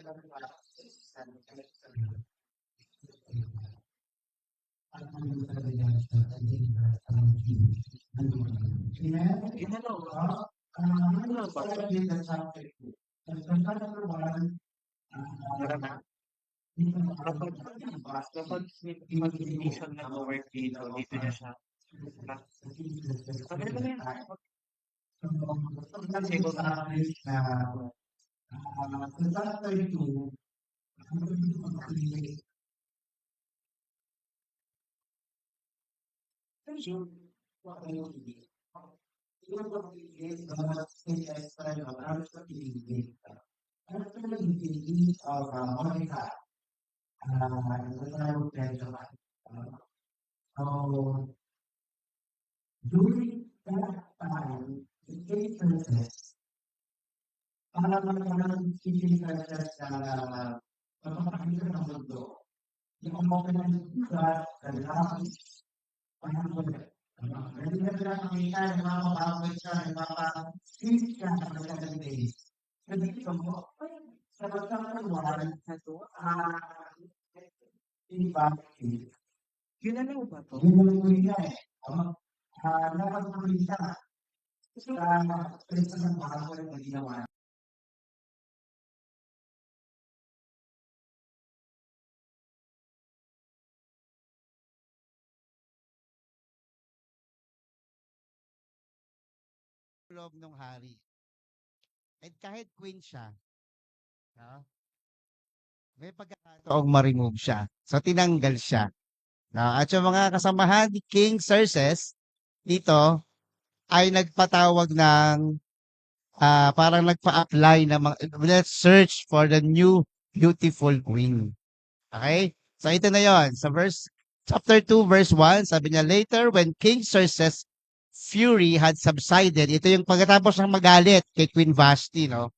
Ginalaw ginalaw ba? Tara na. Kapag hindi siya nag-work dito, dito niya siya na tagal na yan. Table na. Ginalaw ba 'to? Loob ng hari. At kahit queen siya, no, may pagkakataong ma-remove siya. So, tinanggal siya. No? At yung mga kasamahan ni King Xerxes, dito, ay nagpatawag ng, parang nagpa-apply ng mga, let's search for the new beautiful queen. Okay? So, ito na yon. Sa chapter 2, verse 1, sabi niya, later, when King Xerxes' fury had subsided, ito yung pagkatapos ng magalit kay Queen Vashti, no?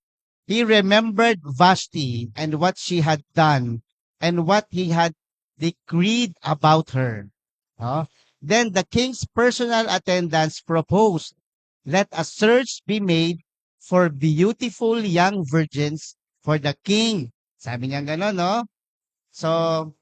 He remembered Vashti and what she had done and what he had decreed about her. No? Then the king's personal attendants proposed, let a search be made for beautiful young virgins for the king. Sabi niya gano'n, no? So,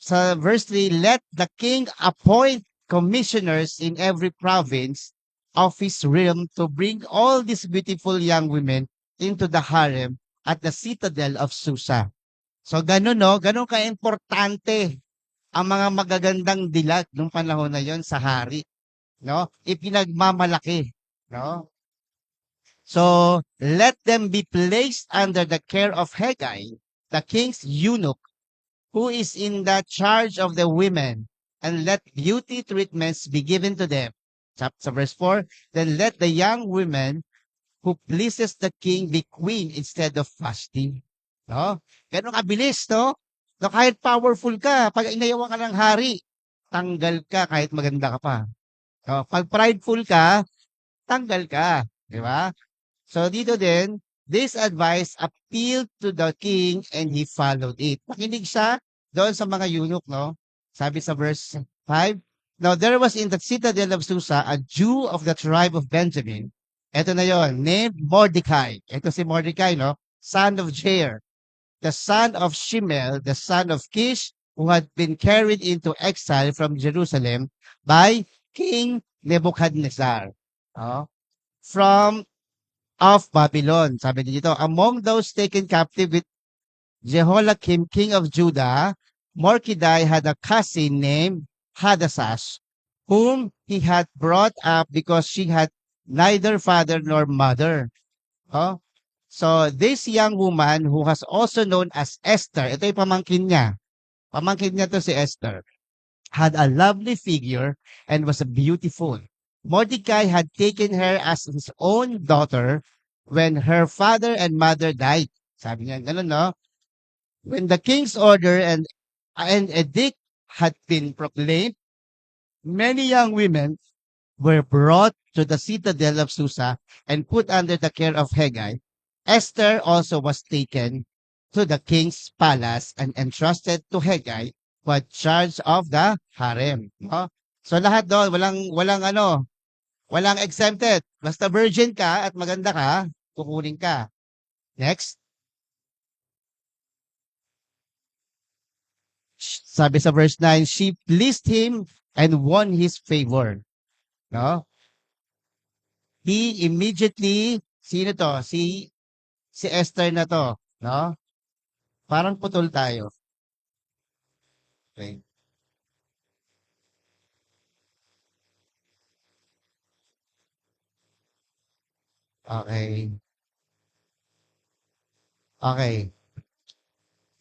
sa verse 3, let the king appoint commissioners in every province of his realm to bring all these beautiful young women into the harem at the citadel of Susa. So ganun no, ganun ka-importante ang mga magagandang dilag nung panahon na yon sa hari, no? Ipinagmamalaki, no? So let them be placed under the care of Hegai, the king's eunuch, who is in the charge of the women, and let beauty treatments be given to them. Chapter verse 4, then let the young women who pleases the king be queen instead of Vashti. No? Ganun kabilis, no? No, kahit powerful ka, pag inayawan ka ng hari, tanggal ka kahit maganda ka pa. No? Pag prideful ka, tanggal ka. Di ba? So dito din, this advice appealed to the king and he followed it. Nakinig siya doon sa mga eunuch, no? Sabi sa verse 5, now there was in the citadel of Susa a Jew of the tribe of Benjamin. Ito na yon, named Mordecai. Ito si Mordecai, no? Son of Jair, the son of Shimel, the son of Kish, who had been carried into exile from Jerusalem by King Nebuchadnezzar. Oh, from of Babylon. Sabi dito, among those taken captive with Jehoiakim, king of Judah, Mordecai had a cousin named Hadassah, whom he had brought up because she had neither father nor mother. Oh? So, this young woman who was also known as Esther, ito yung pamangkin niya. Pamangkin niya to si Esther, had a lovely figure and was beautiful. Mordecai had taken her as his own daughter when her father and mother died. Sabi niya, ganun, no? When the king's order and edict had been proclaimed, many young women were brought to the citadel of Susa and put under the care of Hegai. Esther also was taken to the king's palace and entrusted to Hegai who had charge of the harem. No? So lahat doon, walang exempted. Basta virgin ka at maganda ka, kukunin ka. Next. Sabi sa verse 9, she pleased him and won his favor. No? He immediately, sino to? Si Esther na to. No? Parang putol tayo. Okay. Okay. Okay.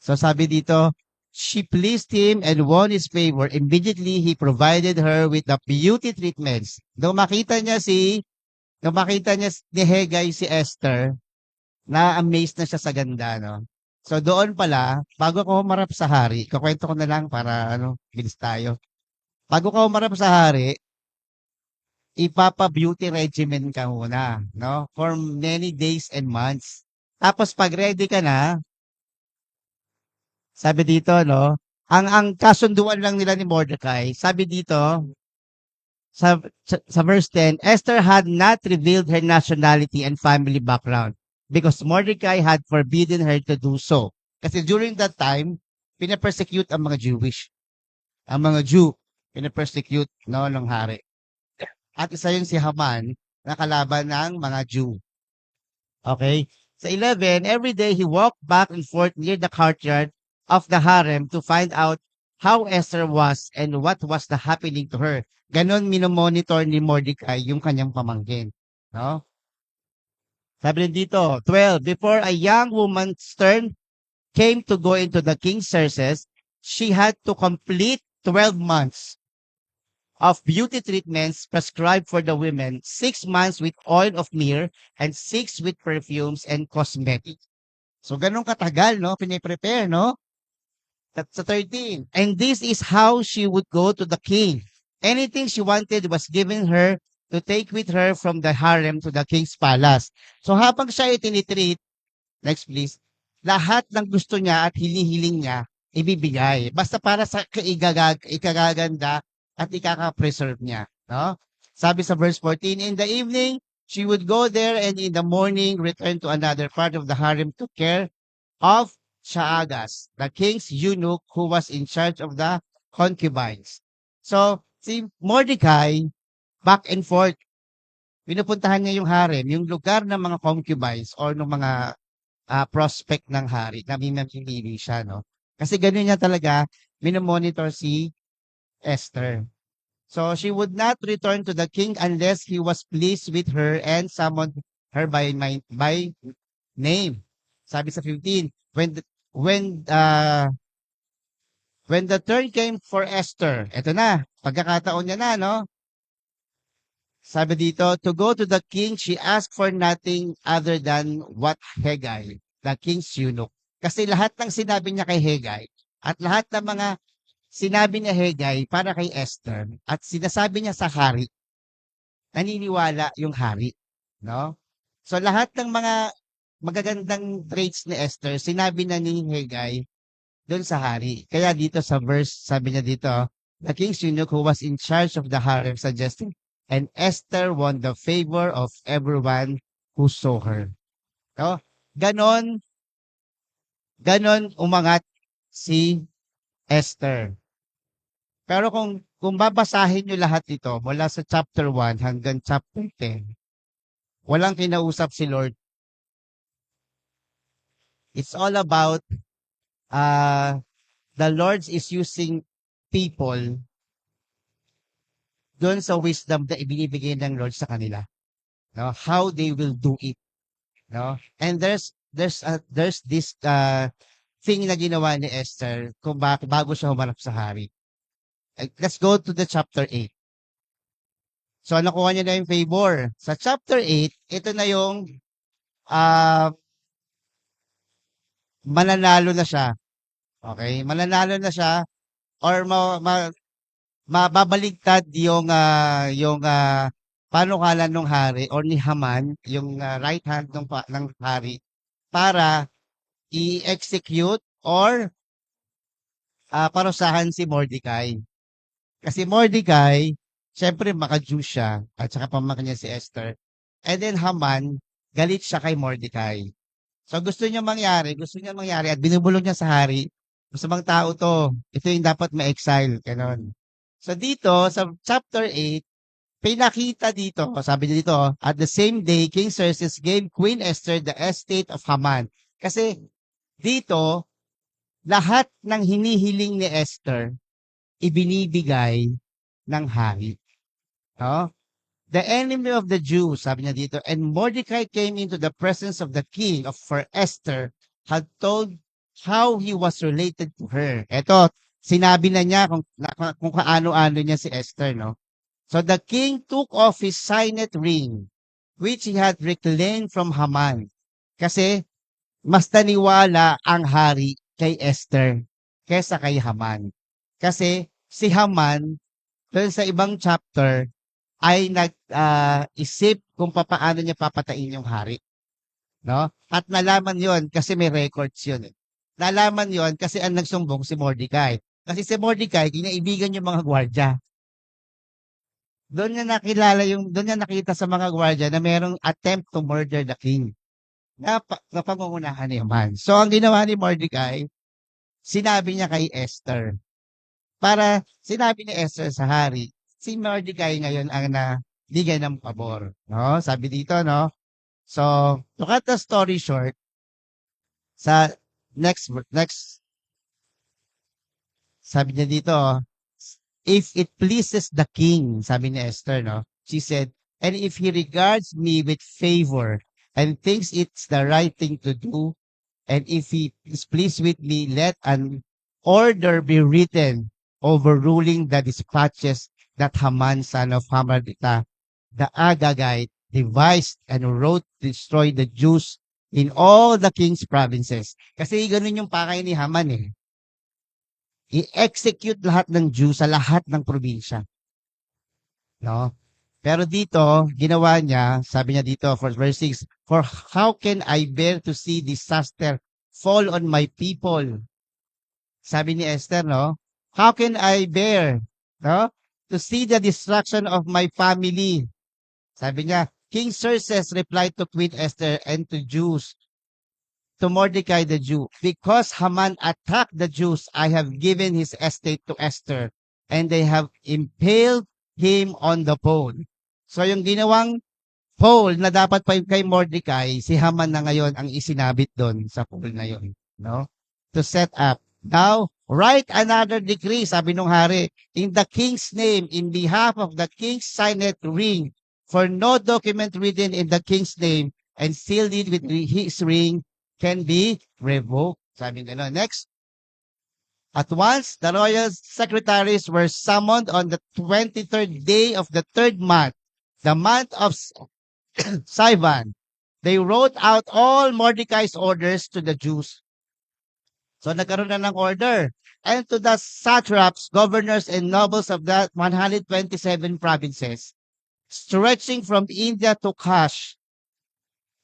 So sabi dito, she pleased him and won his favor. Immediately, he provided her with the beauty treatments. Nung makita niya ni Hegay si Esther, na-amaze na siya sa ganda, no? So doon pala, bago ko humarap sa hari, kukwento ko na lang para bilis tayo. Bago ka humarap sa hari, ipapa-beauty regimen ka muna, no? For many days and months. Tapos pag ready ka na, sabi dito, no? Ang kasunduan lang nila ni Mordecai, sabi dito, sa verse 10, Esther had not revealed her nationality and family background because Mordecai had forbidden her to do so. Kasi during that time, pinapersecute ang mga Jewish. Ang mga Jew, pinapersecute ng hari. At isa yung si Haman na kalaban ng mga Jew. Okay? Sa 11, every day he walked back and forth near the courtyard of the harem to find out how Esther was and what was the happening to her. Ganon minomonitor ni Mordecai yung kanyang pamangkin. No? Sabi rin dito, 12, before a young woman's turn came to go into the king's services, she had to complete 12 months of beauty treatments prescribed for the women, 6 months with oil of myrrh, and 6 with perfumes and cosmetics. So, ganun katagal, no? Piniprepare, no? That's sa 13. And this is how she would go to the king. Anything she wanted was given her to take with her from the harem to the king's palace. So, habang siya itinitreat, next please, lahat ng gusto niya at hiling-hiling niya, ibibigay. Basta para sa ikagaganda at ikaka-preserve niya. No? Sabi sa verse 14, in the evening, she would go there and in the morning return to another part of the harem to care of Shaagas, the king's eunuch who was in charge of the concubines. So, si Mordecai, back and forth, pinupuntahan niya yung harem, yung lugar ng mga concubines or ng mga prospect ng hari na minamimili siya, no? Kasi ganun niya talaga, minomonitor si Esther. So she would not return to the king unless he was pleased with her and summoned her by name. Sabi sa 15, when the turn came for Esther, eto na, pagkakataon niya na, no? Sabi dito, to go to the king, she asked for nothing other than what Hegay, the king's eunuch. Kasi lahat ng sinabi niya kay Hegay at lahat ng mga sinabi niya Hegay para kay Esther at sinasabi niya sa hari, naniniwala yung hari. No? So lahat ng mga magagandang traits ni Esther, sinabi na ni Hegay doon sa hari. Kaya dito sa verse, sabi niya dito, the king's eunuch who was in charge of the harem suggested, and Esther won the favor of everyone who saw her. No? Ganon umangat si Esther. Pero kung babasahin nyo lahat ito mula sa chapter 1 hanggang chapter 10, walang kinausap si Lord. It's all about the Lord is using people doon sa wisdom na ibinibigay ng Lord sa kanila. No? How they will do it. No? And there's this thing na ginawa ni Esther kung bago siya humarap sa hari. Let's go to the chapter 8. So, nakuha niya na yung favor. Sa chapter 8, ito na yung mananalo na siya. Okay? Mananalo na siya or mababaligtad yung panukala ng hari or ni Haman, yung right hand ng hari para i-execute or parusahan si Mordecai. Kasi Mordecai, syempre maka-Jew siya at saka pamangkin niya si Esther. And then Haman, galit siya kay Mordecai. So gusto niya mangyari at binubulong niya sa hari Masamang tao 'to. Ito yung dapat ma-exile, gano'n. So dito sa chapter 8, pinakita dito, sabi niya dito, at the same day, King Xerxes gave Queen Esther the estate of Haman. Kasi dito, lahat ng hinihiling ni Esther, ibinibigay ng hari. No? The enemy of the Jews, sabi niya dito, and Mordecai came into the presence of the king of for Esther had told how he was related to her. Ito, sinabi na niya kung kaano-ano niya si Esther, no? So the king took off his signet ring, which he had reclaimed from Haman. Kasi mas naniwala ang hari kay Esther kesa kay Haman. Kasi si Haman, doon sa ibang chapter, ay nag-isip kung papaano niya papatain yung hari. No? At nalaman yon kasi may records yun. Eh. Nalaman yon kasi ang nagsumbong si Mordecai. Kasi si Mordecai, kinaibigan yung mga gwardya. Doon niya nakita sa mga gwardya na merong attempt to murder the king. Na pangungunahan ni Haman. So, ang ginawa ni Mordecai, sinabi niya kay Esther. Para sinabi ni Esther sa hari, si Mordecai ngayon ang nabigyan ng pabor. No? Sabi dito, no? So, to cut the story short, sa next, sabi niya dito, if it pleases the king, sabi ni Esther, no? She said, and if he regards me with favor and thinks it's the right thing to do, and if he is pleased with me, let an order be written overruling the dispatches that Haman, son of Hammedatha, the Agagite, devised and wrote to destroy the Jews in all the king's provinces. Kasi ganun yung pakay ni Haman eh. I-execute lahat ng Jews sa lahat ng probinsya. No? Pero dito, ginawa niya, sabi niya dito, for verse 6, for how can I bear to see disaster fall on my people? Sabi ni Esther, no? How can I bear, no? To see the destruction of my family. Sabi niya, King Xerxes replied to Queen Esther and to Jews, to Mordecai the Jew, because Haman attacked the Jews, I have given his estate to Esther, and they have impaled him on the pole. So yung ginawang pole na dapat pa kay Mordecai, si Haman na ngayon ang isinabit doon sa pole na yon, no? To set up. Now, write another decree, sabi nung hari, in the king's name, in behalf of the king's signet ring, for no document written in the king's name and sealed it with his ring can be revoked. Sabi gano'n. Next. At once, the royal secretaries were summoned on the 23rd day of the third month, the month of Sivan. They wrote out all Mordecai's orders to the Jews. So nagkaroon na ng order. And to the satraps, governors, and nobles of the 127 provinces, stretching from India to Kash.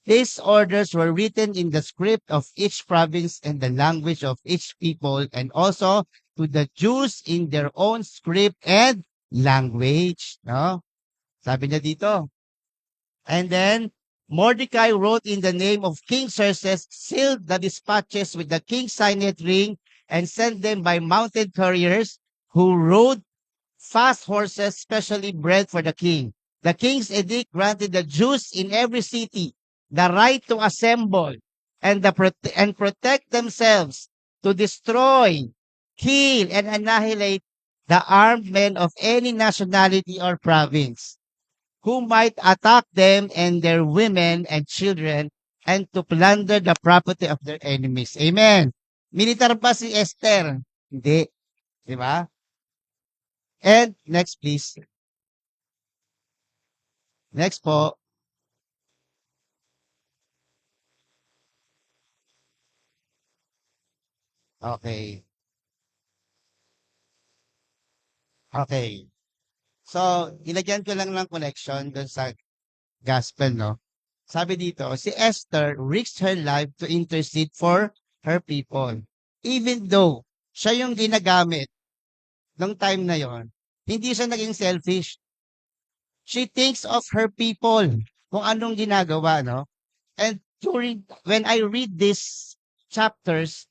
These orders were written in the script of each province and the language of each people, and also to the Jews in their own script and language. No? Sabi niya dito. And then, Mordecai wrote in the name of King Xerxes, sealed the dispatches with the king's signet ring, and sent them by mounted couriers who rode fast horses specially bred for the king. The king's edict granted the Jews in every city the right to assemble and protect themselves, to destroy, kill, and annihilate the armed men of any nationality or province who might attack them and their women and children, and to plunder the property of their enemies. Amen. Militar ba si Esther? Hindi. Di ba? And next please. Next po. Okay. Okay. So, ilagyan ko lang ng connection doon sa gospel, no? Sabi dito, si Esther risked her life to intercede for her people. Even though siya yung ginagamit nung time na yon, hindi siya naging selfish. She thinks of her people, kung anong ginagawa, no? And when I read these chapters,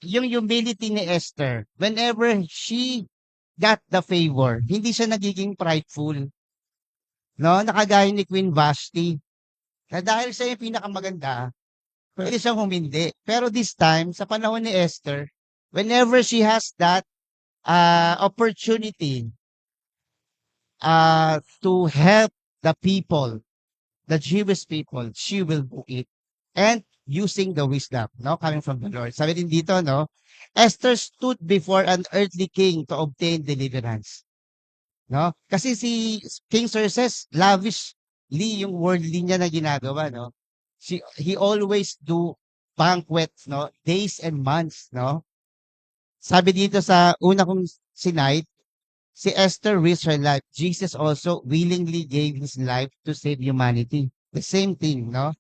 yung humility ni Esther, whenever she got the favor, hindi siya nagiging prideful, no? Nakagaya ni Queen Vashti, na dahil siya yung pinakamaganda, pwede siyang humindi. Pero this time, sa panahon ni Esther, whenever she has that opportunity to help the people, the Jewish people, she will do it. And using the wisdom, no, coming from the Lord. Sabi din dito, no, Esther stood before an earthly king to obtain deliverance. No? Kasi si King Xerxes, lavishly yung worldly niya na ginagawa, no? He always do banquets, no? Days and months, no? Sabi dito sa una kong sinite, si Esther risked her life. Jesus also willingly gave his life to save humanity. The same thing, no?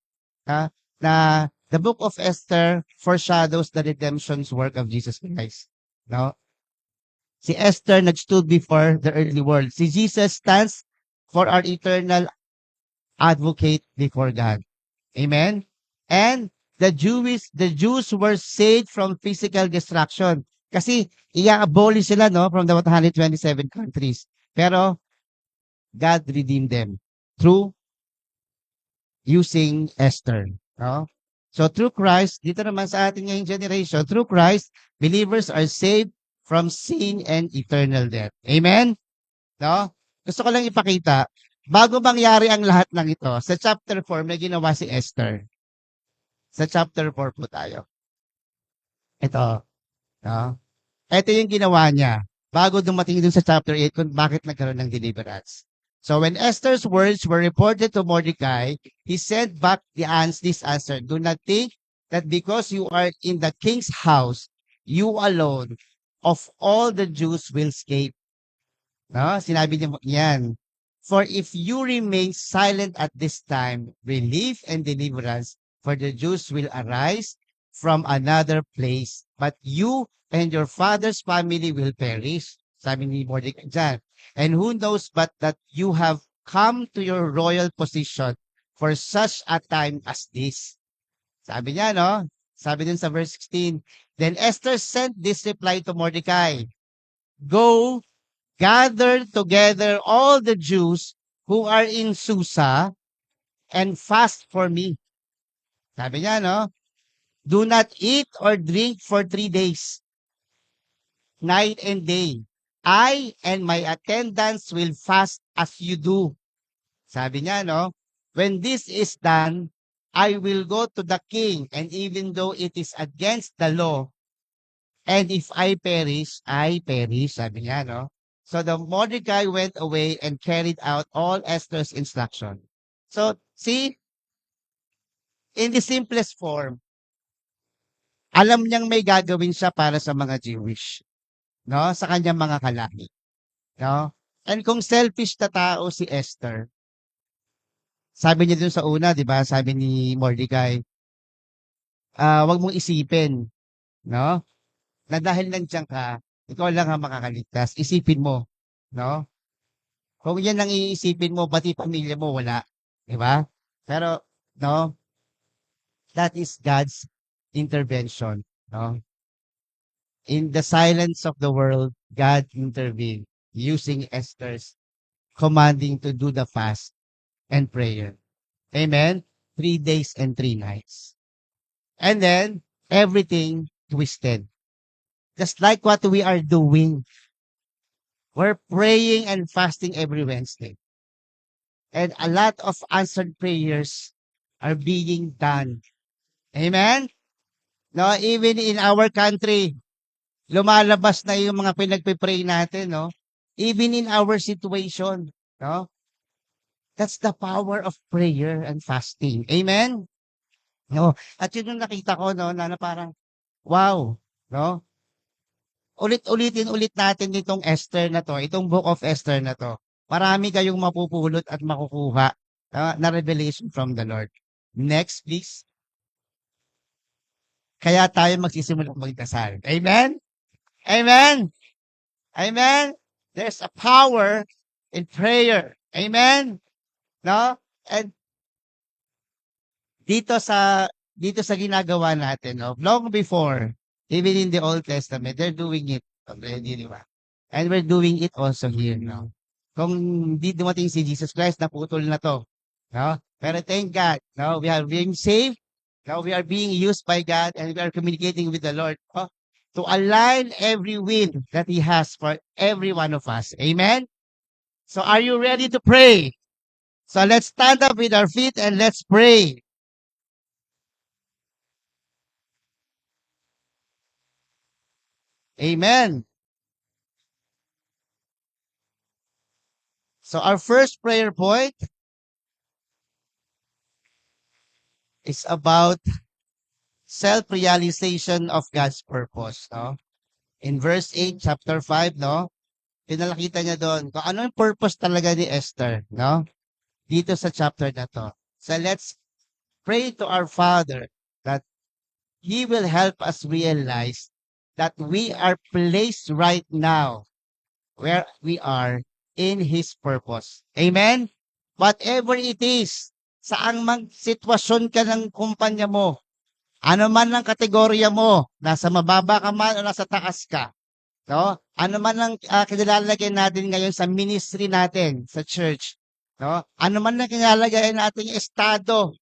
Ha? Na the book of Esther foreshadows the redemption's work of Jesus Christ. No? Si Esther nag-stood before the earthly world. Si Jesus stands for our eternal advocate before God. Amen? And the Jews were saved from physical destruction. Kasi i-abolish sila, no, from the 127 countries. Pero God redeemed them through using Esther. No? So through Christ, dito naman sa ating ngayong generation, through Christ, believers are saved from sin and eternal death. Amen? No? Gusto ko lang ipakita, bago mangyari ang lahat ng ito, sa chapter 4, may ginawa si Esther. Sa chapter 4 po tayo. Ito. No? Ito yung ginawa niya bago dumating dun sa chapter 8 kung bakit nagkaroon ng deliverance. So when Esther's words were reported to Mordecai, he sent back this answer. Do not think that because you are in the king's house, you alone of all the Jews will escape. No? Sinabi niya yan. For if you remain silent at this time, relief and deliverance for the Jews will arise from another place. But you and your father's family will perish. Sabi ni Mordecai dyan. And who knows but that you have come to your royal position for such a time as this. Sabi niya, no? Sabi din sa verse 16, Then Esther sent this reply to Mordecai, Go, gather together all the Jews who are in Susa and fast for me. Sabi niya, no? Do not eat or drink for 3 days, night and day. I and my attendants will fast as you do. Sabi niya, no? When this is done, I will go to the king, and even though it is against the law, and if I perish, I perish. Sabi niya, no? So the Mordecai went away and carried out all Esther's instruction. So, see, in the simplest form, alam niyang may gagawin siya para sa mga Jewish, no? Sa kanyang mga kalahi, no? And kung selfish na tao si Esther, sabi niya dun sa una, 'di ba? Sabi ni Mordecai, wag mong isipin, no? Na dahil nandiyan ka, ikaw lang ang makakaligtas. Isipin mo, no? Kung 'yan ang iisipin mo, pati pamilya mo wala, 'di ba? Pero, no, that is God's intervention, no? In the silence of the world, God intervened using Esther's commanding to do the fast and prayer. Amen? 3 days and 3 nights. And then, everything twisted. Just like what we are doing. We're praying and fasting every Wednesday. And a lot of answered prayers are being done. Amen? No, even in our country, lumalabas na yung mga pinagpe-pray natin, no? Even in our situation, no? That's the power of prayer and fasting. Amen? No? At yun yung nakita ko, no, na parang, wow, no? Ulit-ulitin ulit natin itong Esther na to, itong Book of Esther na to. Marami kayong mapupulot at makukuha na revelation from the Lord. Next, please. Kaya tayo magsisimula magdasal. Amen? Amen? Amen? There's a power in prayer. Amen? No? And dito sa ginagawa natin, no, long before Even in the Old Testament, they're doing it already, di ba? And we're doing it also here, no? Kung hindi dumating si Jesus Christ, naputol na to, no? Pero thank God, no? We are being saved, now we are being used by God, and we are communicating with the Lord, no? To align every will that He has for every one of us. Amen? So are you ready to pray? So let's stand up with our feet and let's pray. Amen. So our first prayer point is about self-realization of God's purpose, no? In verse 8, chapter 5, no? Pinalakita niya doon kung ano yung purpose talaga ni Esther, no? Dito sa chapter na to. So let's pray to our Father that He will help us realize that we are placed right now where we are in His purpose. Amen? Whatever it is, saang sitwasyon ka ng kumpanya mo, ano man ang kategorya mo, nasa mababa ka man o nasa taas ka, no? Ano man ang kinalalagay natin ngayon sa ministry natin, sa church, no? Ano man ang kinalalagay natin yung estado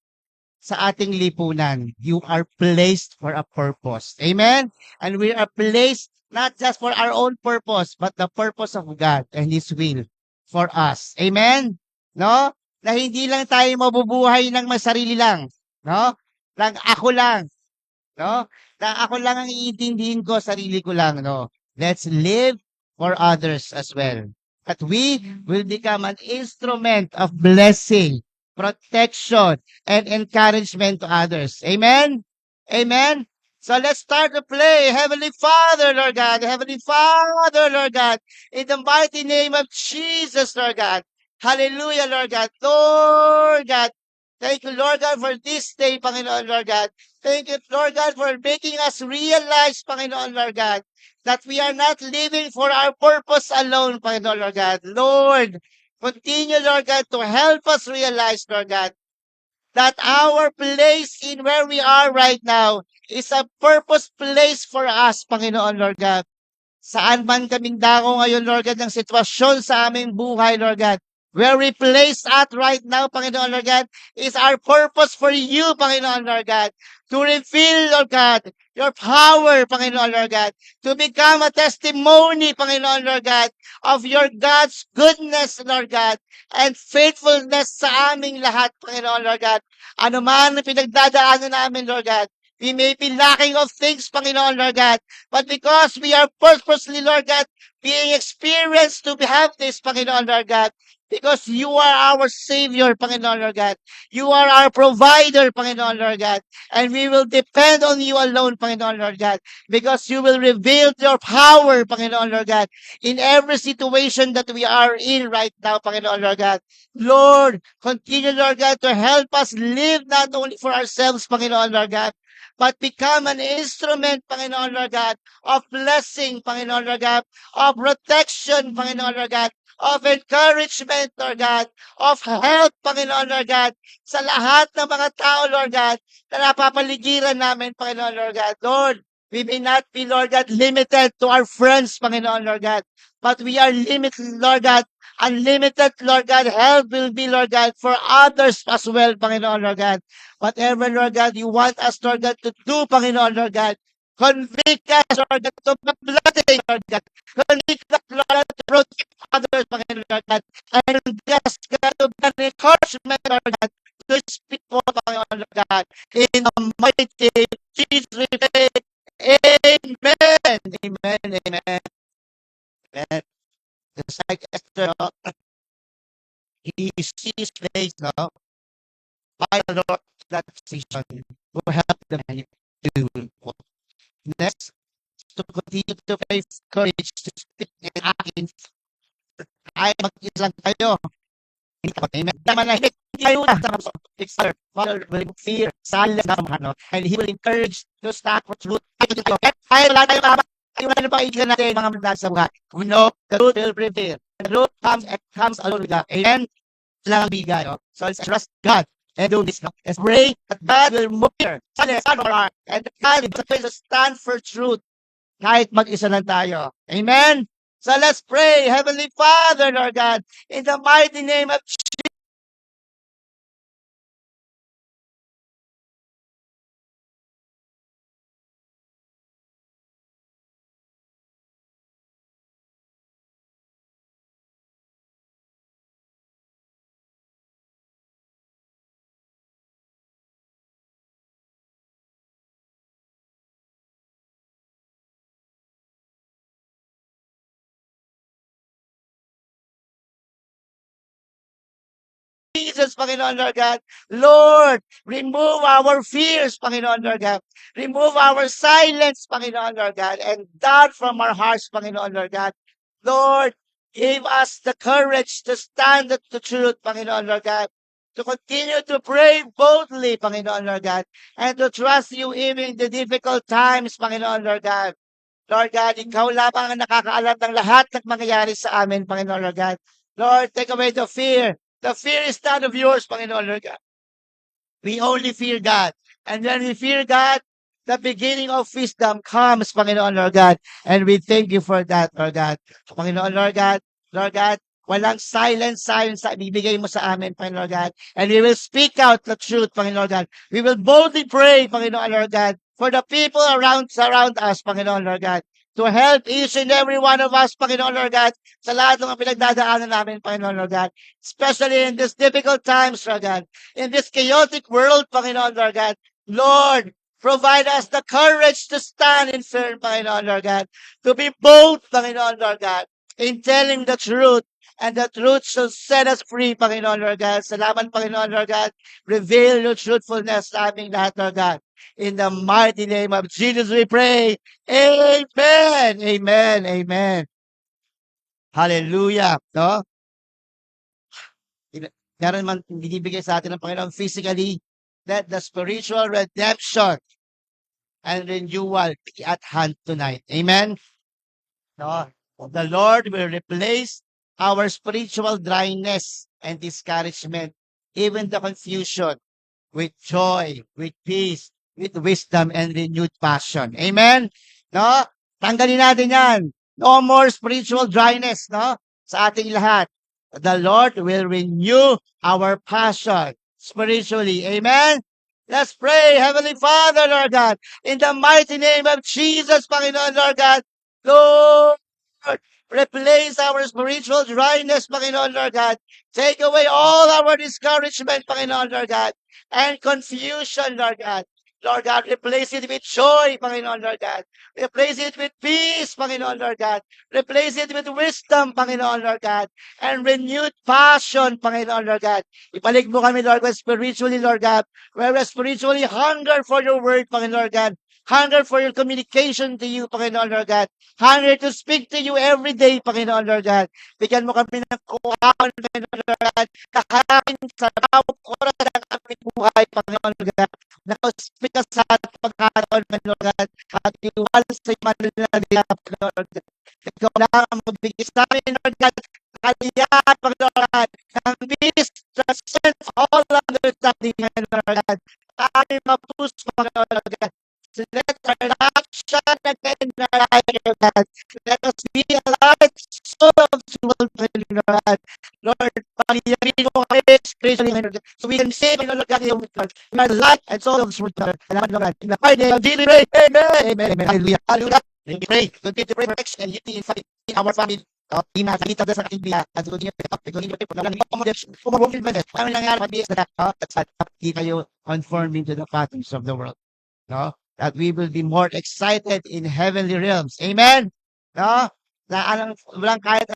sa ating lipunan, you are placed for a purpose. Amen? And we are placed not just for our own purpose, but the purpose of God and His will for us. Amen? No? Na hindi lang tayo mabubuhay ng masarili lang. No? Lang ako lang. No? Na ako lang ang iintindihin ko, sarili ko lang. No? Let's live for others as well. That we will become an instrument of blessing, protection, and encouragement to others. Amen? Amen? So let's start to pray. Heavenly Father, Lord God. Heavenly Father, Lord God. In the mighty name of Jesus, Lord God. Hallelujah, Lord God. Lord God. Thank you, Lord God, for this day, Panginoon, Lord God. Thank you, Lord God, for making us realize, Panginoon, Lord God, that we are not living for our purpose alone, Panginoon, Lord God. Lord, continue, Lord God, to help us realize, Lord God, that our place in where we are right now is a purpose place for us, Panginoon, Lord God. Saan man kaming dako ngayon, Lord God, ng sitwasyon sa aming buhay, Lord God. Where we place at right now, Panginoon, Lord God, is our purpose for you, Panginoon, Lord God. To reveal, Lord God, your power, Panginoon, Lord God. To become a testimony, Panginoon, Lord God, of your God's goodness, Lord God, and faithfulness sa aming lahat, Panginoon, Lord God. Ano man ang pinagdadaanan namin, Lord God, we may be lacking of things, Panginoon, Lord God, but because we are purposely, Lord God, being experienced to have this, Panginoon, Lord God, because you are our Savior, Panginoon, Lord God. You are our provider, Panginoon, Lord God. And we will depend on you alone, Panginoon, Lord God, because you will reveal your power, Panginoon, Lord God, in every situation that we are in right now, Panginoon, Lord God. Lord, continue, Lord God, to help us live not only for ourselves, Panginoon, Lord God, but become an instrument, Panginoon, Lord God, of blessing, Panginoon, Lord God, of protection, Panginoon, Lord God, of encouragement, Lord God, of help, Panginoon, Lord God, sa lahat ng mga tao, Lord God, na napapaligiran namin, Panginoon, Lord God. Lord, we may not be, Lord God, limited to our friends, Panginoon, Lord God, but we are limited, Lord God, unlimited, Lord God, help will be, Lord God, for others as well, Panginoon, Lord God. Whatever, Lord God, you want us, Lord God, to do, Panginoon, Lord God, convict us, Lord God, to blessing, Lord God. Convict us, Lord God, to protect others, Panginoon, Lord God. And just God, to be an encouragement, Lord God, to speak for, Panginoon, Lord God. In the mighty name of Jesus, we pray. Amen. Amen. Amen. Amen. Just like Esther, no? He sees place, no? By the Lord, that decision will help them to next to continue to face courage to speak and act in ay mag-isang tayo. Amen. Manahimik tayo na sa Father will fear, silence na mga, no? And He will encourage to start what's root. Ay, wala tayo mahaba. Ay, wala na pang ikilan natin mga mga sa buhay. We know the root will prevail. The root comes alone with God. Amen. Lang ang bigay, no? So let's trust God. and do this. No? Let's pray that God will move here. Son of our heart. And that God will stand for truth kahit mag-isa lang tayo. Amen? So let's pray. Heavenly Father, Lord God, in the mighty name of Jesus, Panginoon, Lord God. Lord, remove our fears, Panginoon, Lord God. Remove our silence, Panginoon, Lord God, and doubt from our hearts, Panginoon, Lord God. Lord, give us the courage to stand at the truth, Panginoon, Lord God. To continue to pray boldly, Panginoon, Lord God, and to trust you even in the difficult times, Panginoon, Lord God. Lord God, ikaw lamang ang nakakaalam ng lahat ng mangyayari sa amin, Panginoon, Lord God. Lord, take away the fear. The fear is not of yours, Panginoon, Lord God. We only fear God. And when we fear God, the beginning of wisdom comes, Panginoon, Lord God. And we thank you for that, Lord God. Panginoon, Lord God, walang silence sa ibibigay mo sa amin, Panginoon, Lord God. And we will speak out the truth, Panginoon, Lord God. We will boldly pray, Panginoon, Lord God, for the people surround us, Panginoon, Lord God, to help each and every one of us, Panginoon, Lord God, sa lahat ng mga pinagdadaanan namin, Panginoon, Lord God, especially in these difficult times, Lord God, in this chaotic world, Panginoon, Lord God. Lord, provide us the courage to stand in firm, Panginoon, Lord God, to be bold, Panginoon, Lord God, in telling the truth, and the truth shall set us free, Panginoon, Lord God. Salamat, Panginoon, Lord God. Reveal your truthfulness sa aming lahat, Lord God. In the mighty name of Jesus we pray. Amen. Amen. Amen. Hallelujah. No? Meron man binibigay sa atin ng Panginoon physically, that the spiritual redemption and renewal be at hand tonight. Amen? No? The Lord will replace our spiritual dryness and discouragement, even the confusion, with joy, with peace, with wisdom and renewed passion. Amen? No? Tanggalin natin yan. No more spiritual dryness, no? Sa ating lahat. The Lord will renew our passion spiritually. Amen? Let's pray, Heavenly Father, Lord God, in the mighty name of Jesus, Panginoon, Lord God. Lord, replace our spiritual dryness, Panginoon, Lord God. Take away all our discouragement, Panginoon, Lord God, and confusion, Lord God. Lord God, replace it with joy, Panginoon, Lord God. Replace it with peace, Panginoon, Lord God. Replace it with wisdom, Panginoon, Lord God. And renewed passion, Panginoon, Lord God. Ibalik mo kami, Lord God, spiritually, Lord God. Where we spiritually hunger for your word, Panginoon, Lord God. Hunger for your communication to you, Panginoon, Lord God. Hunger to speak to you every day, Panginoon, Lord God. Bigyan mo kami ng kuhaan, Panginoon, Lord God. Kakain sa bawat oras ng aming buhay, Panginoon, Lord God. Nakauspit ka sa pagkataon, Panginoon, Lord God. At iwala sa iyo manlalagay, Panginoon, Lord God. Ikaw na ang magbigay sa amin, Lord God. Kaliyan, Panginoon, Lord God. Ang peace, transcends all understanding, Panginoon, Lord God. Aming mapuso, Panginoon, Lord God. Let our action again in our life, Lord God. Let us be a light so of the world, Lord. Lord, paniyarin mo kami spiritually, Lord God, so we can save, Lord God, your God. You are the light and soul of the world, Lord. Salamat, Lord God. In the mighty name of Jesus, we pray. Amen. Amen. Amen. Hallelujah. Hallelujah. We pray. Continue to pray for protection and unity in our family. Pinakita sa ating biya at continue to pray for walang accommodation. Kung mag-fulfillment, ano nangyari pag-bias na at di kayo conforming to the patterns of the world. No? That we will be more excited in heavenly realms. Amen? No? Na walang kahit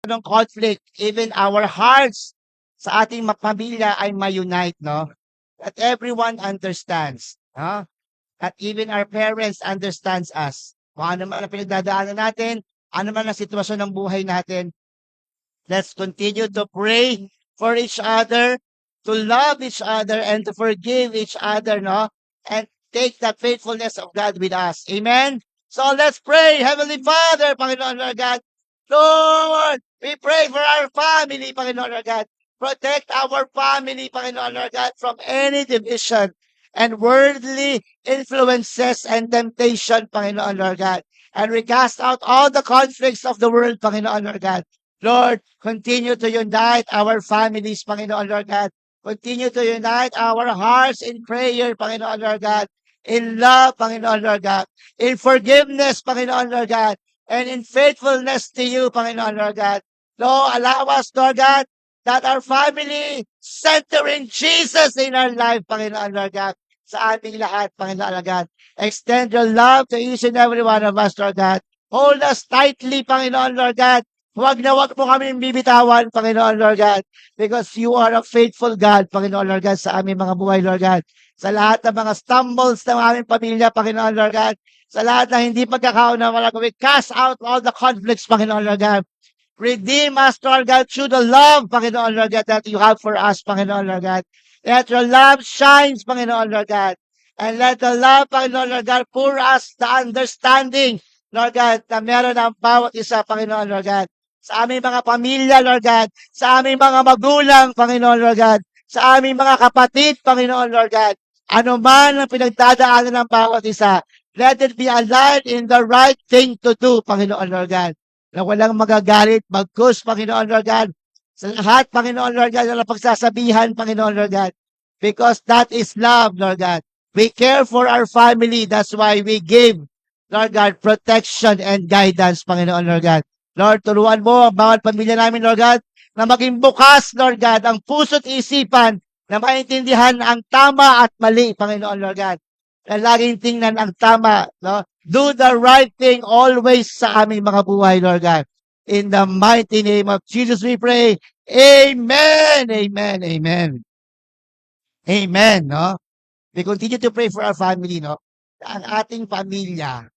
anong conflict, even our hearts sa ating pamilya ay ma-unite, no? That everyone understands No? That even our parents understands us. Kung ano man ang pinagdadaanan natin, ano man ang sitwasyon ng buhay natin, let's continue to pray for each other, to love each other, and to forgive each other, no? And take the faithfulness of God with us. Amen? So let's pray. Heavenly Father, Panginoon Lord God, Lord, we pray for our family, Panginoon Lord God. Protect our family, Panginoon Lord God, from any division and worldly influences and temptation, Panginoon Lord God. And we cast out all the conflicts of the world, Panginoon Lord God. Lord, continue to unite our families, Panginoon Lord God. Continue to unite our hearts in prayer, Panginoon Lord God. In love, Panginoon Lord God. In forgiveness, Panginoon Lord God. And in faithfulness to you, Panginoon Lord God. Lord, allow us, Lord God, that our family centering Jesus in our life, Panginoon Lord God. Sa aming lahat, Panginoon Lord God. Extend your love to each and every one of us, Lord God. Hold us tightly, Panginoon Lord God. Huwag na huwag mo kami bibitawan, Panginoon Lord God, because you are a faithful God, Panginoon Lord God, sa aming mga buhay, Lord God. Sa lahat ng mga stumbles ng aming pamilya, Panginoon Lord God. Sa lahat ng hindi pagkakaunawa, we cast out all the conflicts, Panginoon Lord God. Redeem us, Lord God, through the love, Panginoon Lord God, that you have for us, Panginoon Lord God. Let your love shines, Panginoon Lord God. And let the love, Panginoon Lord God, pour us the understanding, Lord God, na meron ang bawat isa, Panginoon Lord God. Sa aming mga pamilya, Lord God. Sa aming mga magulang, Panginoon Lord God. Sa aming mga kapatid, Panginoon Lord God. Ano man ang pinagdadaanan ng bawat isa, let it be aligned in the right thing to do, Panginoon Lord God. Na walang magagalit, bagkus, Panginoon Lord God. Sa lahat, Panginoon Lord God, na pagsasabihan, Panginoon Lord God. Because that is love, Lord God. We care for our family. That's why we give, Lord God, protection and guidance, Panginoon Lord God. Lord, turuan mo ang bawat pamilya namin, Lord God, na maging bukas, Lord God, ang puso't isipan na maintindihan ang tama at mali, Panginoon Lord God. Na laging tingnan ang tama, no? Do the right thing always sa aming mga buhay, Lord God. In the mighty name of Jesus we pray. Amen, amen, amen. Amen, no? We continue to pray for our family, no? Ang ating pamilya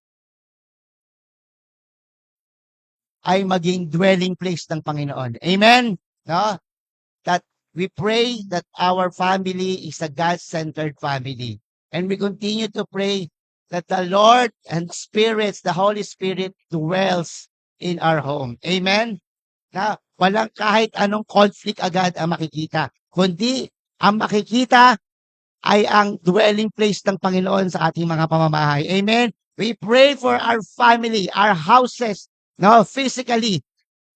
ay maging dwelling place ng Panginoon. Amen? No? That we pray that our family is a God-centered family. And we continue to pray that the Lord and spirits, the Holy Spirit dwells in our home. Amen? Na walang kahit anong conflict agad ang makikita. Kundi ang makikita ay ang dwelling place ng Panginoon sa ating mga pamamahay. Amen? We pray for our family, our houses, no, physically,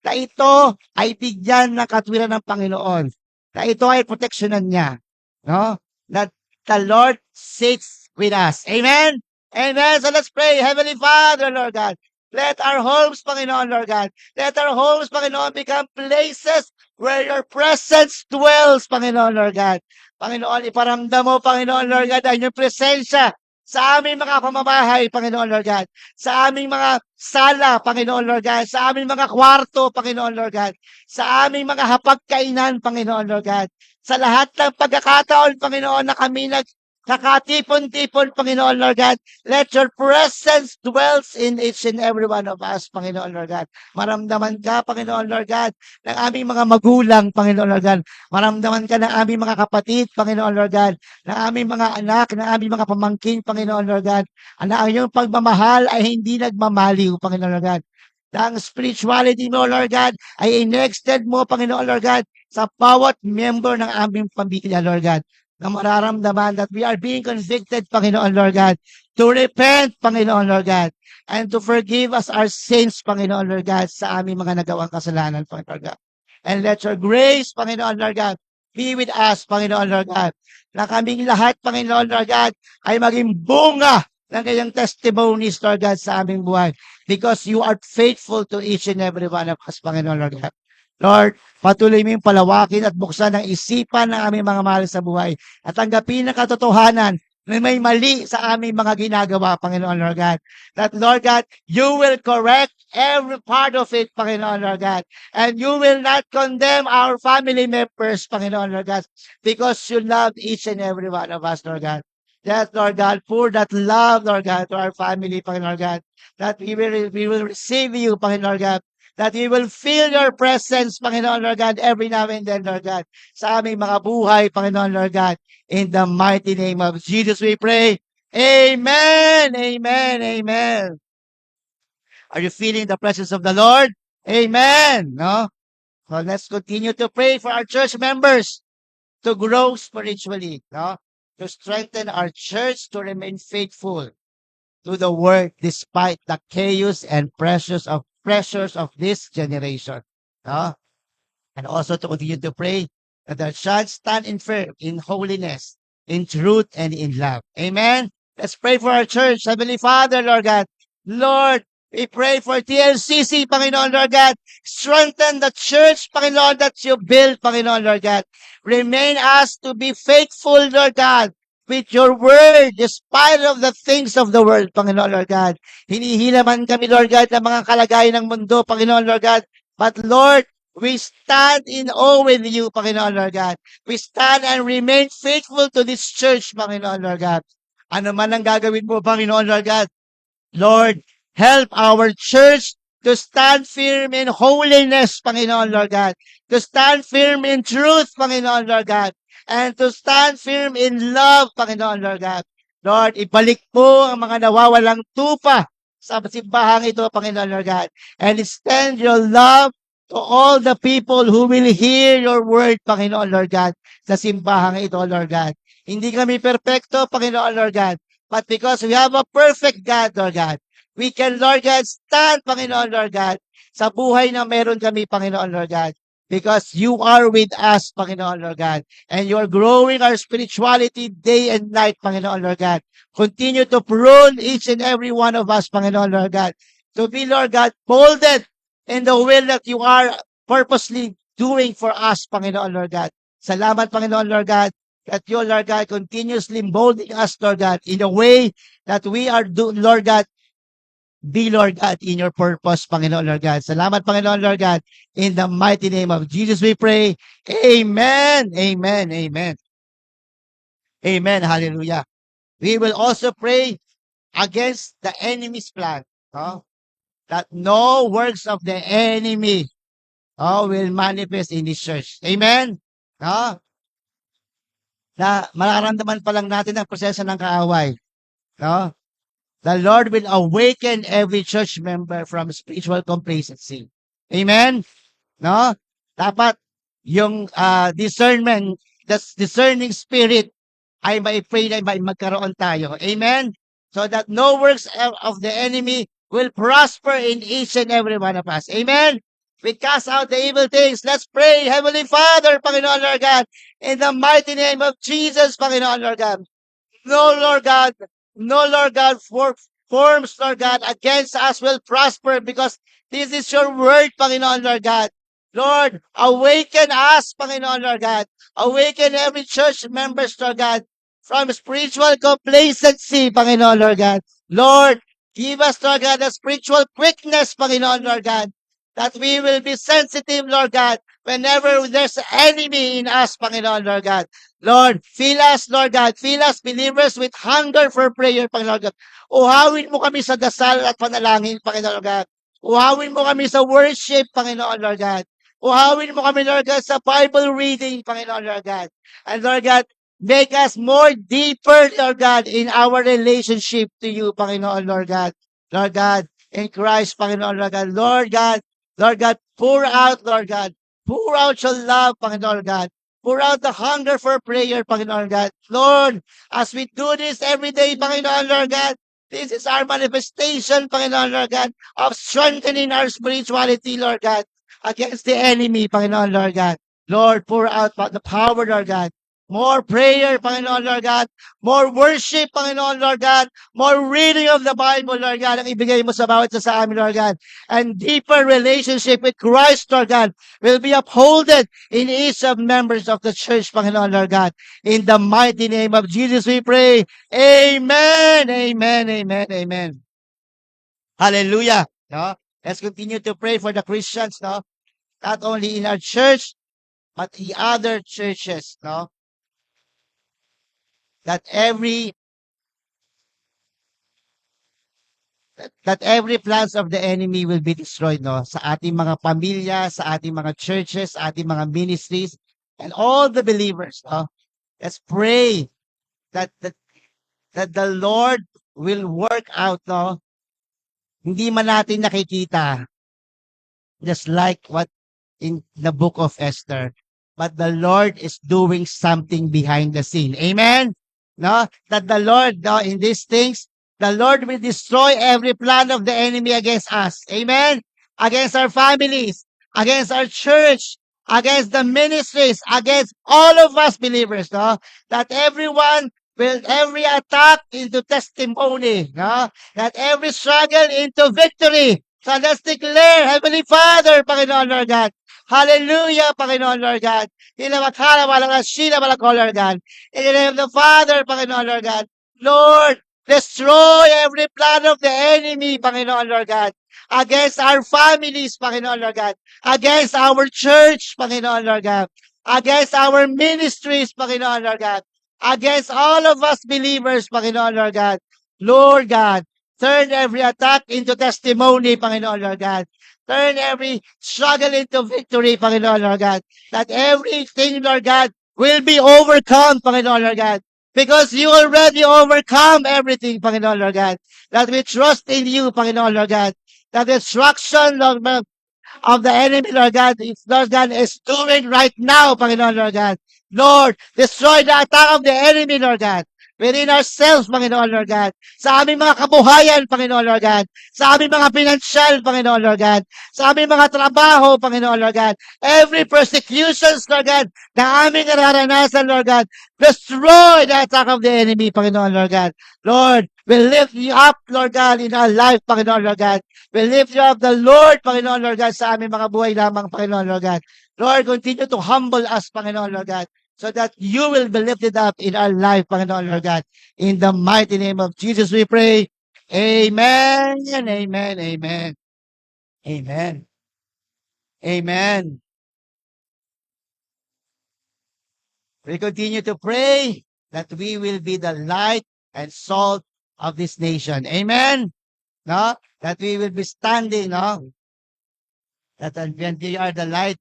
na ito ay bigyan ng katwiran ng Panginoon, na ito ay proteksyonan niya, no? That the Lord sits with us. Amen? Amen. So let's pray. Heavenly Father, Lord God, let our homes, Panginoon, Lord God, let our homes, Panginoon, become places where your presence dwells, Panginoon, Lord God. Panginoon, iparamdam mo, Panginoon, Lord God, ang inyong presensya sa aming mga pamamahay, Panginoon, Lord God. Sa aming mga sala, Panginoon, Lord God. Sa aming mga kwarto, Panginoon, Lord God. Sa aming mga hapagkainan, Panginoon, Lord God. Sa lahat ng pagkakataon, Panginoon, na kami nagkakatipon-tipon, Panginoon, Lord God. Let your presence dwells in each and every one of us, Panginoon, Lord God. Maramdaman ka, Panginoon, Lord God, ng aming mga magulang, Panginoon, Lord God. Maramdaman ka ng aming mga kapatid, Panginoon, Lord God. Ng aming mga anak, ng aming mga pamangkin, Panginoon, Lord God. Na ang iyong pagmamahal ay hindi nagmamaliw, Panginoon, Lord God. Na ang spirituality mo, Lord God, ay in-extend mo, Panginoon, Lord God, sa bawat member ng aming pamilya, Lord God, na mararamdaman that we are being convicted, Panginoon, Lord God, to repent, Panginoon, Lord God, and to forgive us our sins, Panginoon, Lord God, sa aming mga nagawang kasalanan, Panginoon, Lord God. And let your grace, Panginoon, Lord God, be with us, Panginoon, Lord God, na kaming lahat, Panginoon, Lord God, ay maging bunga ng kayang testimonies, Lord God, sa aming buhay, because you are faithful to each and every one of us, Panginoon, Lord God. Lord, patuloy mo yung palawakin at buksan ang isipan ng aming mga mahal sa buhay at tanggapin ang katotohanan na may mali sa aming mga ginagawa, Panginoon, Lord God. That, Lord God, you will correct every part of it, Panginoon, Lord God. And you will not condemn our family members, Panginoon, Lord God, because you love each and every one of us, Lord God. That, Lord God, pour that love, Lord God, to our family, Panginoon God. That we will receive you, Panginoon God. That we will feel your presence, Panginoon Lord God, every now and then, Lord God, sa aming mga buhay, Panginoon Lord God. In the mighty name of Jesus we pray. Amen, amen, amen. Are you feeling the presence of the Lord? Amen. No? So let's continue to pray for our church members to grow spiritually, no? To strengthen our church to remain faithful to the word despite the chaos and pressures of this generation. No? And also to continue to pray that our church stand in firm in holiness, in truth, and in love. Amen. Let's pray for our church. Heavenly Father, Lord God. Lord, we pray for TLCC, Panginoon, Lord God. Strengthen the church, Panginoon, that you build, Panginoon, Lord God. Remain us to be faithful, Lord God, with your word, despite of the things of the world, Panginoon, Lord God. Hinihila man kami, Lord God, ng mga kalagayan ng mundo, Panginoon, Lord God. But Lord, we stand in awe with you, Panginoon, Lord God. We stand and remain faithful to this church, Panginoon, Lord God. Ano man ang gagawin mo, Panginoon, Lord God. Lord, help our church to stand firm in holiness, Panginoon, Lord God. To stand firm in truth, Panginoon, Lord God. And to stand firm in love, Panginoon, Lord God. Lord, ibalik po ang mga nawawalang tupa sa simbahang ito, Panginoon, Lord God. And extend your love to all the people who will hear your word, Panginoon, Lord God, sa simbahang ito, Lord God. Hindi kami perfecto, Panginoon, Lord God. But because we have a perfect God, Lord God, we can, Lord God, stand, Panginoon, Lord God, sa buhay na meron kami, Panginoon, Lord God. Because you are with us, Panginoon, Lord God. And you are growing our spirituality day and night, Panginoon, Lord God. Continue to prune each and every one of us, Panginoon, Lord God. To be, Lord God, molded in the will that you are purposely doing for us, Panginoon, Lord God. Salamat, Panginoon, Lord God, that you, Lord God, continuously molding us, Lord God, in a way that we are, Lord God, be, Lord God, in your purpose, Panginoon, Lord God. Salamat, Panginoon, Lord God. In the mighty name of Jesus we pray. Amen, amen, amen. Amen, hallelujah. We will also pray against the enemy's plan, no? That no works of the enemy will manifest in this church. Amen? No? Na mararamdaman pa lang natin ang proseso ng kaaway. No? The Lord will awaken every church member from spiritual complacency. Amen? No? Dapat yung discernment, the discerning spirit ay mai-pray na magkaroon tayo. Amen? So that no works of the enemy will prosper in each and every one of us. Amen? We cast out the evil things. Let's pray, Heavenly Father, Panginoon Lord God, in the mighty name of Jesus, Panginoon Lord God. No, Lord God, no, Lord God, forms, Lord God, against us will prosper because this is your word, Panginoon, Lord God. Lord, awaken us, Panginoon, Lord God. Awaken every church members, Lord God, from spiritual complacency, Panginoon, Lord God. Lord, give us, Lord God, a spiritual quickness, Panginoon, Lord God, that we will be sensitive, Lord God, whenever there's an enemy in us, Panginoon, Lord God. Lord, fill us, Lord God. Fill us, believers, with hunger for prayer, Panginoon God. Uhawin mo kami sa dasal at panalangin, Panginoon God. Uhawin mo kami sa worship, Panginoon Lord God. Uhawin mo kami, Lord God, sa Bible reading, Panginoon Lord God. And Lord God, make us more deeper, Lord God, in our relationship to you, Panginoon Lord God. Lord God, in Christ, Panginoon Lord God. Lord God, pour out, Lord God. Pour out your love, Panginoon God. Pour out the hunger for prayer, Panginoon God. Lord, as we do this every day, Panginoon Lord God, this is our manifestation, Panginoon Lord God, of strengthening our spirituality, Lord God, against the enemy, Panginoon Lord God. Lord, pour out the power, Lord God. More prayer, Panginoon Lord God. More worship, Panginoon Lord God. More reading of the Bible, Lord God, ang ibigay mo sa bawat isa sa amin, Lord God. And deeper relationship with Christ, Lord God, will be upholded in each of members of the church, Panginoon Lord God. In the mighty name of Jesus we pray. Amen, amen, amen, amen. Hallelujah. No? Let's continue to pray for the Christians, no? Not only in our church, but the other churches, no? That every that every plans of the enemy will be destroyed, no? Sa ating mga pamilya, sa ating mga churches, sa ating mga ministries, and all the believers, no? Let's pray that the Lord will work out, no? Hindi man natin nakikita, just like what in the book of Esther. But the Lord is doing something behind the scene. Amen? No? That the Lord, no, in these things, the Lord will destroy every plan of the enemy against us. Amen? Against our families, against our church, against the ministries, against all of us believers, no? That everyone will, every attack into testimony, no? That every struggle into victory. So let's declare, Heavenly Father, Panginoon Lord God. Hallelujah, Panginoon Lord God. Inamakhala malaga sila malako, Lord God. In the name of the Father, Panginoon Lord God. Lord, destroy every plan of the enemy, Panginoon Lord God. Against our families, Panginoon Lord God. Against our church, Panginoon Lord God. Against our ministries, Panginoon Lord God. Against all of us believers, Panginoon Lord God. Lord God, turn every attack into testimony, Panginoon Lord God. Turn every struggle into victory, Panginoon Lord God. That everything, Lord God, will be overcome, Panginoon Lord God. Because you already overcome everything, Panginoon Lord God. That we trust in you, Panginoon Lord God. That the destruction of the enemy, Lord God, Lord God, is doing right now, Panginoon Lord God. Lord, destroy the attack of the enemy, Lord God. Within ourselves, Panginoon Lord God. Sa aming mga kabuhayan, Panginoon Lord God. Sa aming mga pinansyal, Panginoon Lord God. Sa aming mga trabaho, Panginoon Lord God. Every persecutions, Lord God, na aming nararanasan, Lord God. Destroy the attack of the enemy, Panginoon Lord God. Lord, we lift you up, Lord God, in our life, Panginoon Lord God. We lift you up, the Lord, Panginoon Lord God, sa aming mga buhay lamang, Panginoon Lord God. Lord, continue to humble us, Panginoon Lord God, so that you will be lifted up in our life, Panginoon Lord God. In the mighty name of Jesus, we pray. Amen and amen, amen. Amen. Amen. We continue to pray that we will be the light and salt of this nation. Amen. No? That we will be standing, no? That when we are the light,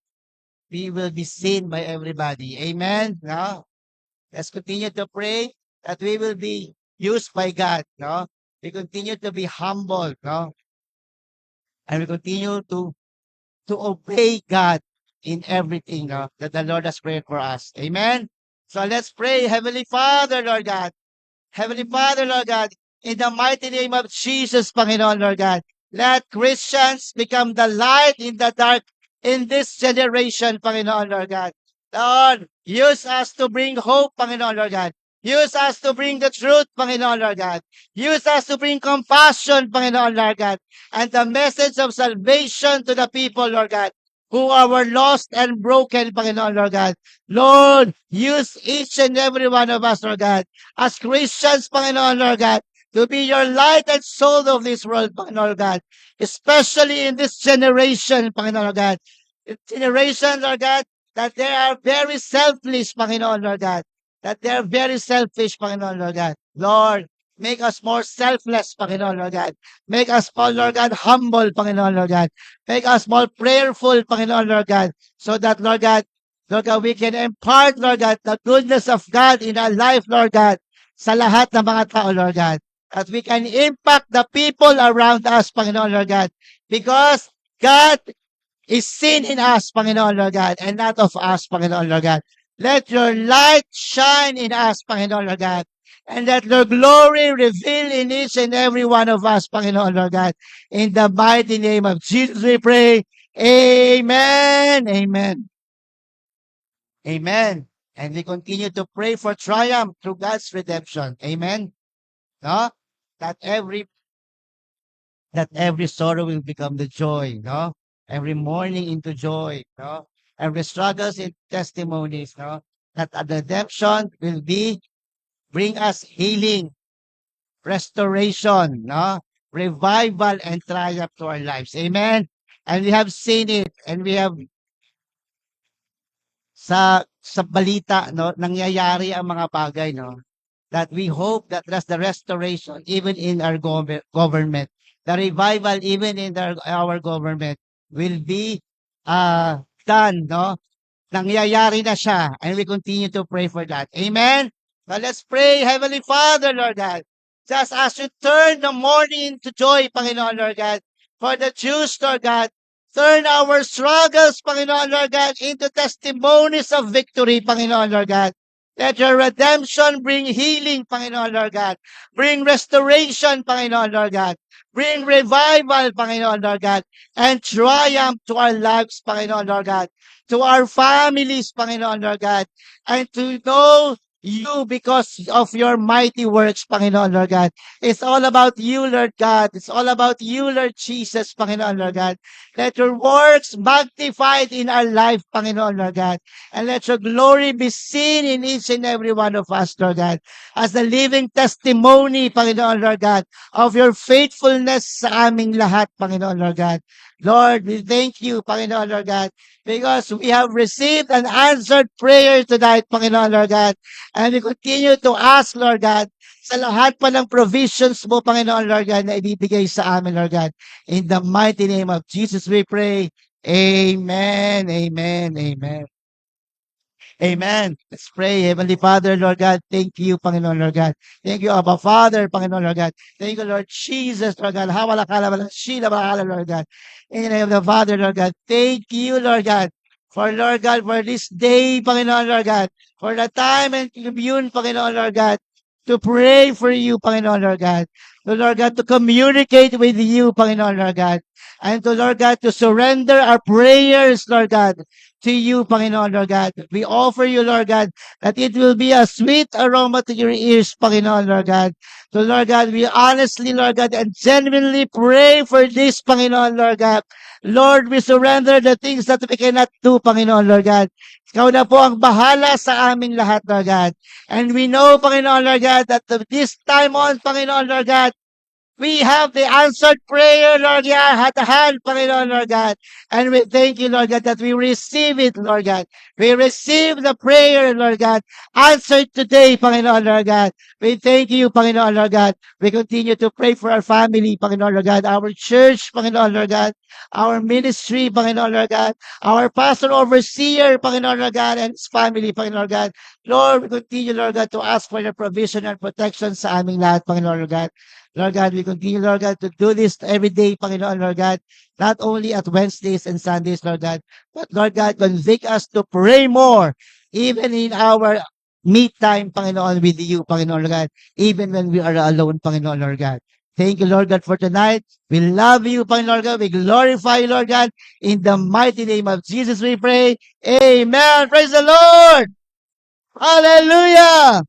we will be seen by everybody. Amen. No? Let's continue to pray that we will be used by God. No? We continue to be humble. No? And we continue to obey God in everything, no, that the Lord has prayed for us. Amen. So let's pray, Heavenly Father, Lord God. Heavenly Father, Lord God, in the mighty name of Jesus, Panginoon, Lord God, let Christians become the light in the dark in this generation, Panginoon, Lord God. Lord, use us to bring hope, Panginoon, Lord God. Use us to bring the truth, Panginoon, Lord God. Use us to bring compassion, Panginoon, Lord God, and the message of salvation to the people, Lord God, who are lost and broken, Panginoon, Lord God. Lord, use each and every one of us, Lord God, as Christians, Panginoon, Lord God, to be your light and soul of this world, Panginoon, Lord God, especially in this generation, Panginoon, Lord God. Generation, Lord God, that they are very selfish, Panginoon, Lord God. That they are very selfish, Panginoon, Lord God. Lord, make us more selfless, Panginoon, Lord God. Make us more, Lord God, humble, Panginoon, Lord God. Make us more prayerful, Panginoon, Lord God, so that, Lord God, we can impart, Lord God, the goodness of God in our life, Lord God, sa lahat ng mga tao, Lord God. That we can impact the people around us, Panginoon, Lord God. Because God is seen in us, Panginoon, Lord God, and not of us, Panginoon, Lord God. Let your light shine in us, Panginoon, Lord God. And let your glory reveal in each and every one of us, Panginoon, Lord God. In the mighty name of Jesus, we pray. Amen. Amen. Amen. And we continue to pray for triumph through God's redemption. Amen. No? That every sorrow will become the joy, no? Every mourning into joy, no? Every struggles in testimonies, no? That the redemption will bring us healing, restoration, no? Revival and triumph to our lives. Amen. And we have seen it, and we have sa balita, no, nangyayari ang mga bagay, no? That we hope that there's the restoration even in our government. the revival even in our government will be done, no? Nangyayari na siya, and we continue to pray for that. Amen? So let's pray, Heavenly Father, Lord God. Just as you turn the mourning into joy, Panginoon, Lord God, for the Jews, Lord God, turn our struggles, Panginoon, Lord God, into testimonies of victory, Panginoon, Lord God. Let your redemption bring healing, Panginoon, Lord God. Bring restoration, Panginoon, Lord God. Bring revival, Panginoon, Lord God. And triumph to our lives, Panginoon, Lord God. To our families, Panginoon, Lord God. And to know you because of your mighty works, Panginoon, Lord God. It's all about you, Lord God. It's all about you, Lord Jesus, Panginoon, Lord God. Let your works magnified in our life, Panginoon, Lord God. And let your glory be seen in each and every one of us, Lord God. As a living testimony, Panginoon, Lord God, of your faithfulness sa aming lahat, Panginoon, Lord God. Lord, we thank you, Panginoon, Lord God, because we have received an answered prayer tonight, Panginoon, Lord God. And we continue to ask, Lord God, sa lahat pa ng provisions mo, Panginoon, Lord God, na ibibigay sa amin, Lord God. In the mighty name of Jesus, we pray. Amen, amen, amen. Amen. Let's pray. Heavenly Father, Lord God, thank you, Panginoon, Lord God. Thank you, Abba Father, Panginoon, Lord God. Thank you, Lord Jesus, Lord God. Hawala kala wala shila bahala, Lord God. In the name of the Father, Lord God. Thank you, Lord God. For Lord God, for this day, Panginoon, Lord God. For the time and commune, Panginoon, Lord God. To pray for you, Panginoon, Lord God. To Lord God, to communicate with you, Panginoon, Lord God. And to Lord God, to surrender our prayers, Lord God, to you, Panginoon, Lord God. We offer you, Lord God, that it will be a sweet aroma to your ears, Panginoon, Lord God. So, Lord God, we honestly, Lord God, and genuinely pray for this, Panginoon, Lord God. Lord, we surrender the things that we cannot do, Panginoon, Lord God. Ikaw na po ang bahala sa aming lahat, Lord God. And we know, Panginoon, Lord God, that this time on, Panginoon, Lord God, we have the answered prayer, Lord God, at hand, Panginoon, Lord God. And we thank you, Lord God, that we receive it, Lord God. We receive the prayer, Lord God, answered today, Panginoon, Lord God. We thank you, Panginoon, Lord God. We continue to pray for our family, Panginoon, Lord God, our church, Panginoon, Lord God, our ministry, Panginoon, Lord God, our pastor overseer, Panginoon, Lord God, and his family, Panginoon, Lord God. Lord, we continue, Lord God, to ask for your provision and protection sa aming lahat, Panginoon, Lord God. Lord God, we continue, Lord God, to do this every day, Panginoon, Lord God, not only at Wednesdays and Sundays, Lord God, but Lord God, convict us to pray more, even in our meet time, Panginoon, with you, Panginoon, Lord God, even when we are alone, Panginoon, Lord God. Thank you, Lord God, for tonight. We love you, Panginoon, Lord God. We glorify you, Lord God. In the mighty name of Jesus, we pray. Amen. Praise the Lord. Hallelujah.